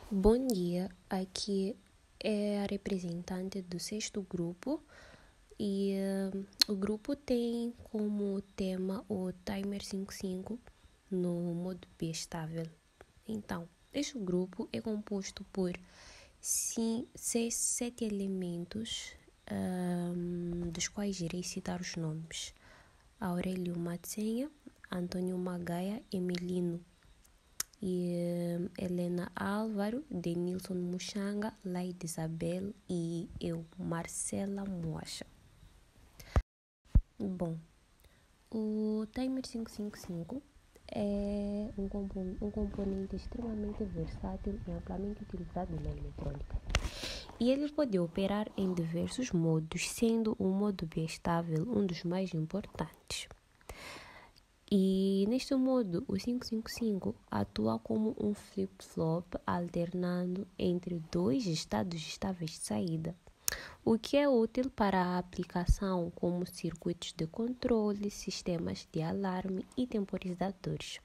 Bom dia, aqui é a representante do sexto grupo e o grupo tem como tema o Timer 55 no modo B estável. Então, este grupo é composto por sete elementos, dos quais irei citar os nomes: Aurélio Matsenha, Antônio Magaia, Emilino e Helena Álvaro, Denilson Muxanga, Laide Isabel e eu, Marcela Moacha. Bom, o Timer 555 é um componente extremamente versátil e amplamente utilizado na eletrônica. E ele pode operar em diversos modos, sendo o modo biestável um dos mais importantes. E neste modo, o 555 atua como um flip-flop, alternando entre dois estados estáveis de saída, o que é útil para a aplicação como circuitos de controle, sistemas de alarme e temporizadores.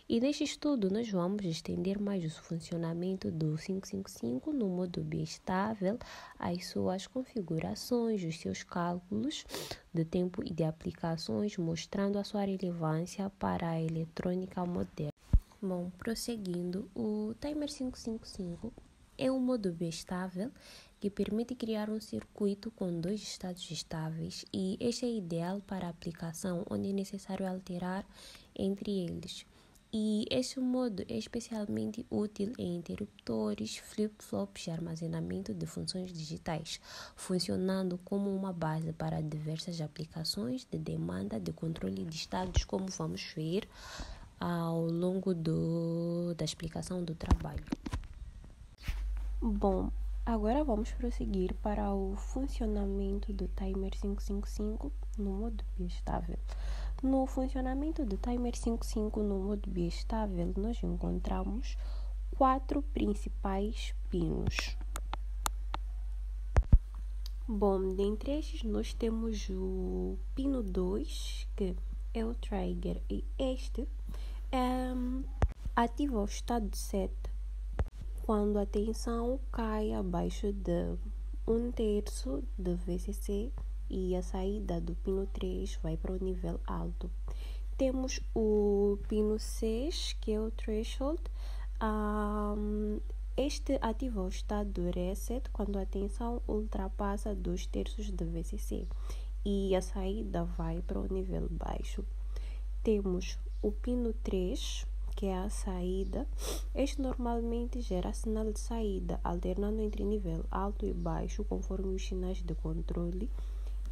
E neste estudo, nós vamos estender mais o funcionamento do 555 no modo biestável, as suas configurações, os seus cálculos de tempo e de aplicações, mostrando a sua relevância para a eletrônica moderna. Bom, prosseguindo, o Timer 555 é um modo biestável que permite criar um circuito com dois estados estáveis e este é ideal para a aplicação onde é necessário alterar entre eles. E este modo é especialmente útil em interruptores, flip-flops e armazenamento de funções digitais, funcionando como uma base para diversas aplicações de demanda de controle de estados, como vamos ver ao longo da explicação do trabalho. Bom, agora vamos prosseguir para o funcionamento do Timer 555 no modo biestável. No funcionamento do Timer 555 no modo biestável, nós encontramos 4 principais pinos. Bom, dentre estes nós temos o pino 2, que é o trigger, e este ativa o estado 7 quando a tensão cai abaixo de 1/3 de VCC e a saída do pino 3 vai para o nível alto. Temos o pino 6, que é o threshold. Este ativa o estado do reset quando a tensão ultrapassa 2/3 de VCC e a saída vai para o nível baixo. Temos o pino 3, que é a saída. Este normalmente gera sinal de saída, alternando entre nível alto e baixo, conforme os sinais de controle.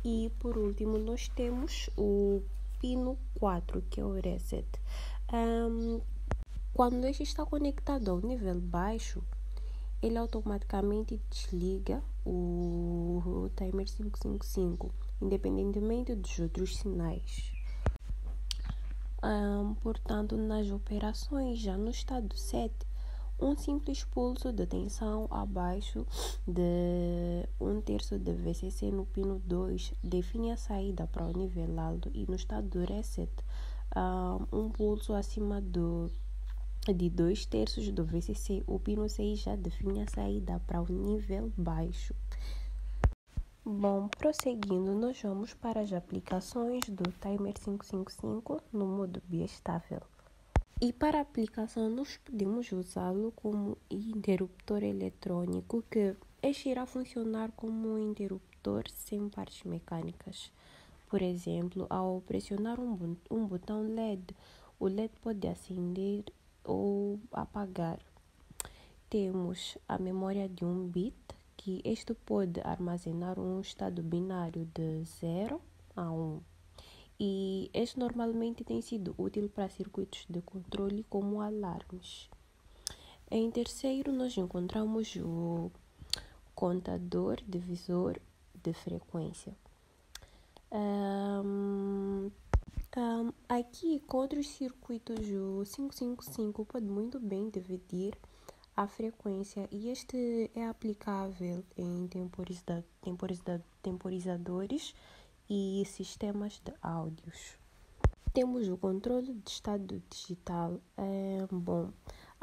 E, por último, nós temos o pino 4, que é o reset. Quando este está conectado ao nível baixo, ele automaticamente desliga o Timer 555, independentemente dos outros sinais. Portanto, nas operações já no estado 7, um simples pulso de tensão abaixo de 1/3 de VCC no pino 2 define a saída para o nível alto, e no estado do reset, um pulso acima de 2/3 do VCC, o pino 6 já define a saída para o nível baixo. Bom, prosseguindo, nós vamos para as aplicações do Timer 555 no modo biestável. E para a aplicação, nós podemos usá-lo como interruptor eletrônico, que este irá funcionar como um interruptor sem partes mecânicas. Por exemplo, ao pressionar um botão LED, o LED pode acender ou apagar. Temos a memória de 1 bit, que este pode armazenar um estado binário de 0 a 1. E este normalmente tem sido útil para circuitos de controle como alarmes. Em terceiro, nós encontramos o contador divisor de frequência. Aqui, com outros circuitos, o 555 pode muito bem dividir a frequência, e este é aplicável em temporizadores e sistemas de áudios. Temos o controle de estado digital.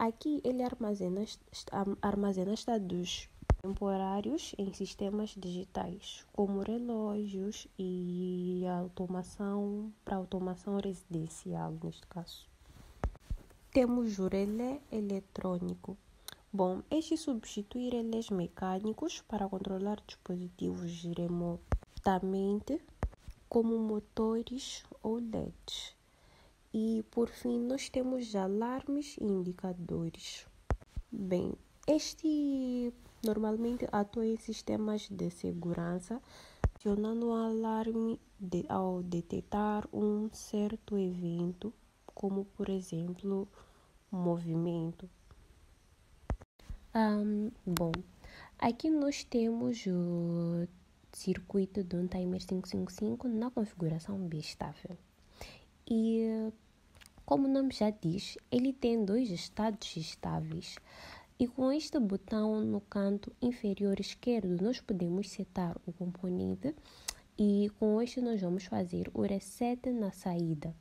Aqui ele armazena estados temporários em sistemas digitais, como relógios e automação, para automação residencial, neste caso. Temos o relé eletrônico. Bom, este substitui relés mecânicos para controlar dispositivos remotamente, como motores ou LEDs. E, por fim, nós temos alarmes e indicadores. Bem, este normalmente atua em sistemas de segurança, acionando o alarme ao detectar um certo evento, como, por exemplo, movimento. Bom, aqui nós temos o circuito de um timer 555 na configuração biestável. E, como o nome já diz, ele tem 2 estados estáveis. E com este botão no canto inferior esquerdo, nós podemos setar o componente e com este nós vamos fazer o reset na saída.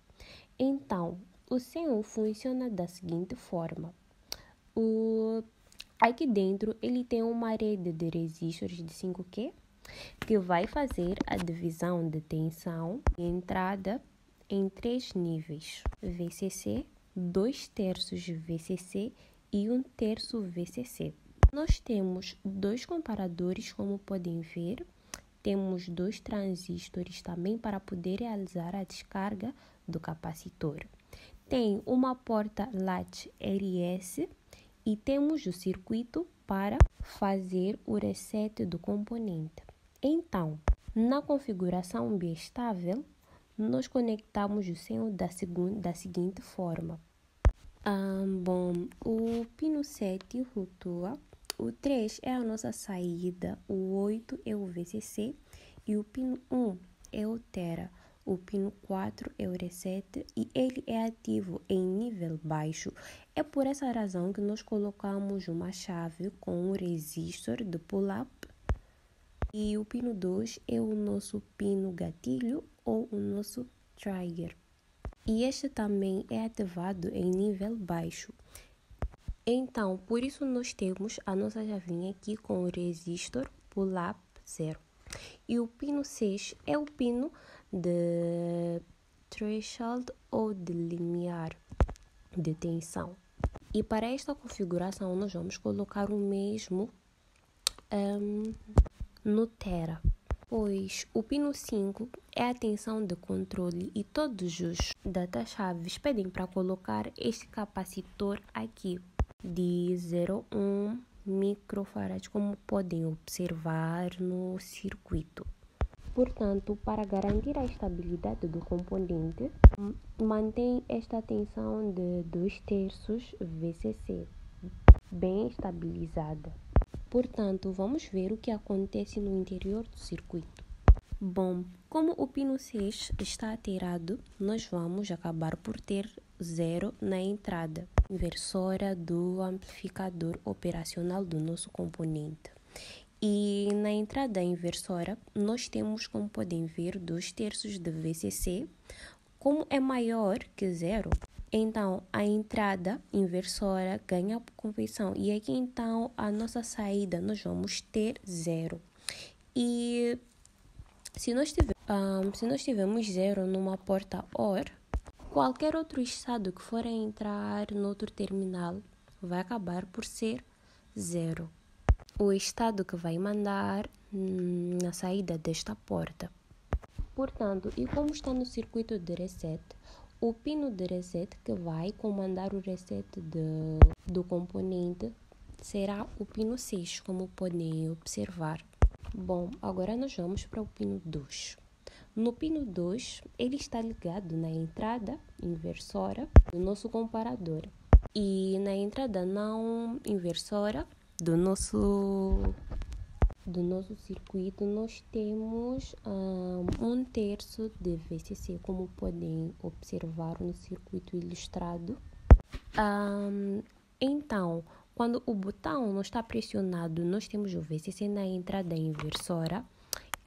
Então, o CEU funciona da seguinte forma. Aqui dentro ele tem uma rede de resistores de 5Q que vai fazer a divisão de tensão e entrada em 3 níveis: VCC, 2/3 VCC e 1/3 VCC. Nós temos 2 comparadores, como podem ver. Temos 2 transistores também para poder realizar a descarga do capacitor. Tem uma porta latch RS e temos o circuito para fazer o reset do componente. Então, na configuração biestável, nós conectamos o CEU da seguinte forma. Bom, o pino 7 flutua, o 3 é a nossa saída, o 8 é o VCC e o pino 1 é o Tera. O pino 4 é o reset e ele é ativo em nível baixo. É por essa razão que nós colocamos uma chave com um resistor de pull-up. E o pino 2 é o nosso pino gatilho ou o nosso trigger. E este também é ativado em nível baixo. Então, por isso nós temos a nossa chavinha aqui com o resistor pull-up 0. E o pino 6 é o pino de threshold ou de limiar de tensão. E para esta configuração nós vamos colocar o mesmo no Tera, pois o pino 5 é a tensão de controle e todos os data-chaves pedem para colocar este capacitor aqui de 0,1 microfarad, como podem observar no circuito. Portanto, para garantir a estabilidade do componente, mantém esta tensão de 2/3 VCC bem estabilizada. Portanto, vamos ver o que acontece no interior do circuito. Bom, como o pino 6 está alterado, nós vamos acabar por ter 0 na entrada inversora do amplificador operacional do nosso componente. E na entrada inversora, nós temos, como podem ver, 2/3 de VCC. Como é maior que 0, então a entrada inversora ganha conversão. E aqui, então, a nossa saída, nós vamos ter 0. E se nós tivermos 0 numa porta OR, qualquer outro estado que for a entrar no outro terminal vai acabar por ser 0. O estado que vai mandar na saída desta porta. Portanto, e como está no circuito de reset, o pino de reset que vai comandar o reset do componente será o pino 6, como podem observar. Bom, agora nós vamos para o pino 2. No pino 2, ele está ligado na entrada inversora do nosso comparador. E na entrada não inversora do nosso circuito, nós temos 1/3 de VCC, como podem observar no circuito ilustrado. Então, quando o botão não está pressionado, nós temos o VCC na entrada inversora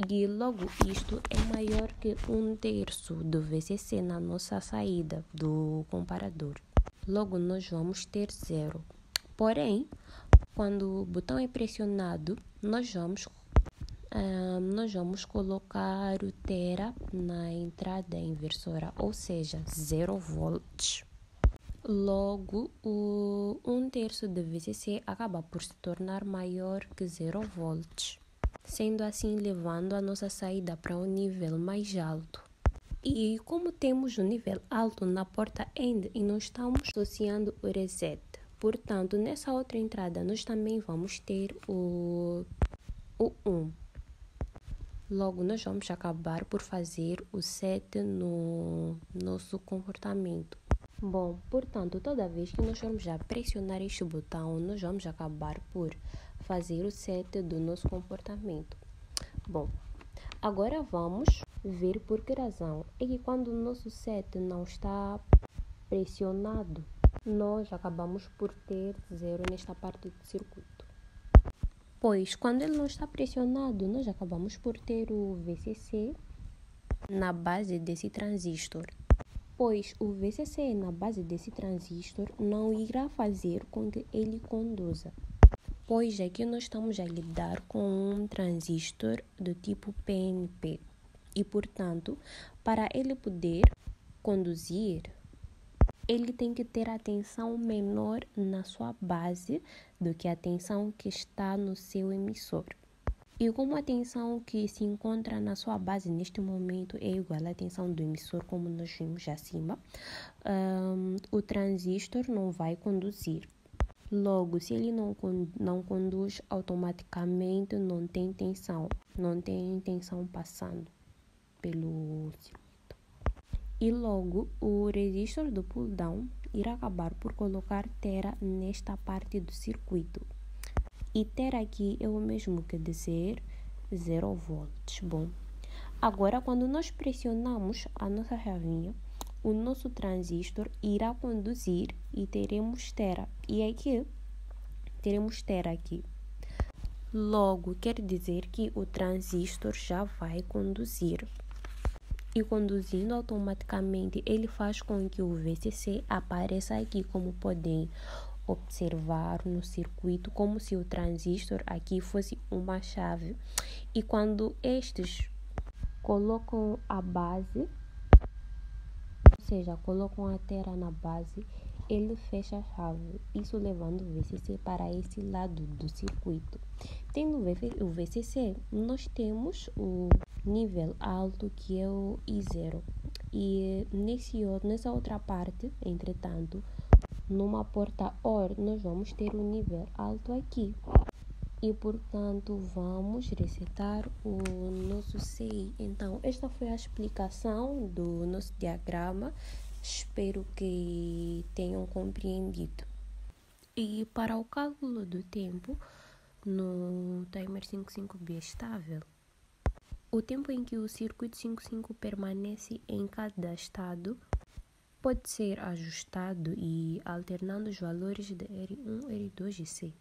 e logo isto é maior que 1/3 do VCC na nossa saída do comparador. Logo, nós vamos ter 0. Porém, quando o botão é pressionado, nós vamos colocar o tera na entrada inversora, ou seja, 0 volts. Logo, o 1/3 de VCC acaba por se tornar maior que 0 volts, sendo assim levando a nossa saída para um nível mais alto. E como temos um nível alto na porta AND e não estamos associando o reset, portanto, nessa outra entrada nós também vamos ter o 1. Logo, nós vamos acabar por fazer o set no nosso comportamento. Bom, portanto, toda vez que nós formos a pressionar este botão, nós vamos acabar por fazer o set do nosso comportamento. Bom, agora vamos ver por que razão é que quando o nosso set não está pressionado, nós acabamos por ter 0 nesta parte do circuito. Pois, quando ele não está pressionado, nós acabamos por ter o VCC na base desse transistor. Pois o VCC na base desse transistor não irá fazer com que ele conduza. Pois aqui nós estamos a lidar com um transistor do tipo PNP. E, portanto, para ele poder conduzir, ele tem que ter a tensão menor na sua base do que a tensão que está no seu emissor. E como a tensão que se encontra na sua base neste momento é igual à tensão do emissor, como nós vimos acima, o transistor não vai conduzir. Logo, se ele não conduz, automaticamente não tem tensão passando pelo circuito. E logo, o resistor do pull-down irá acabar por colocar tera nesta parte do circuito. E ter aqui é o mesmo que dizer 0 volts. Bom, agora quando nós pressionamos a nossa chavinha, o nosso transistor irá conduzir e teremos tera. E aqui, teremos tera aqui. Logo, quer dizer que o transistor já vai conduzir. E conduzindo automaticamente, ele faz com que o VCC apareça aqui, como podem observar no circuito, como se o transistor aqui fosse uma chave. E quando estes colocam a base, ou seja, colocam a tera na base, ele fecha a chave, isso levando o VCC para esse lado do circuito. Tendo o VCC, nós temos o nível alto, que é o I0. E nessa outra parte, entretanto, numa porta OR, nós vamos ter um nível alto aqui. E, portanto, vamos resetar o nosso CI. Então, esta foi a explicação do nosso diagrama. Espero que tenham compreendido. E para o cálculo do tempo, no timer 55B estável, o tempo em que o circuito 55 permanece em cada estado pode ser ajustado e alternando os valores de R1, R2 e C.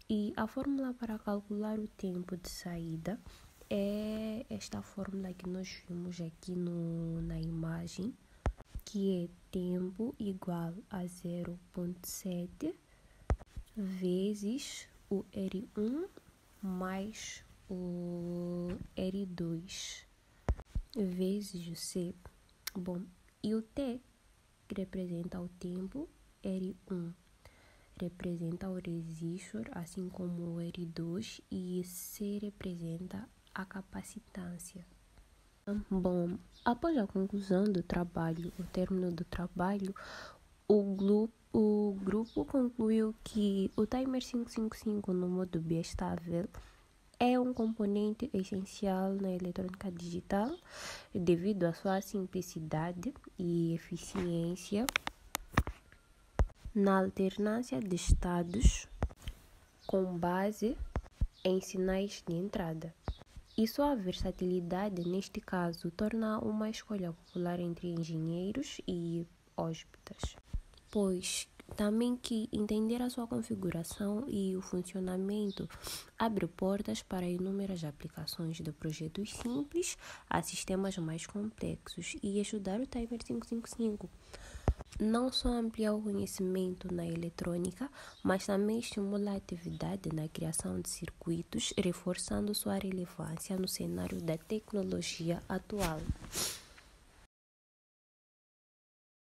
E a fórmula para calcular o tempo de saída é esta fórmula que nós vimos aqui na imagem, que é tempo igual a 0,7 vezes o R1 mais o R2 vezes o C. Bom, e o T, que representa o tempo, R1 representa o resistor, assim como o R2, e C representa a capacitância. Bom, após a conclusão do trabalho, o término do trabalho, o grupo concluiu que o timer 555 no modo B estável é um componente essencial na eletrônica digital devido à sua simplicidade e eficiência na alternância de estados com base em sinais de entrada. E sua versatilidade, neste caso, torna uma escolha popular entre engenheiros e hóspedes, pois também que entender a sua configuração e o funcionamento abre portas para inúmeras aplicações de projetos simples a sistemas mais complexos e estudar o Timer 555 não só amplia o conhecimento na eletrônica, mas também estimula a atividade na criação de circuitos, reforçando sua relevância no cenário da tecnologia atual.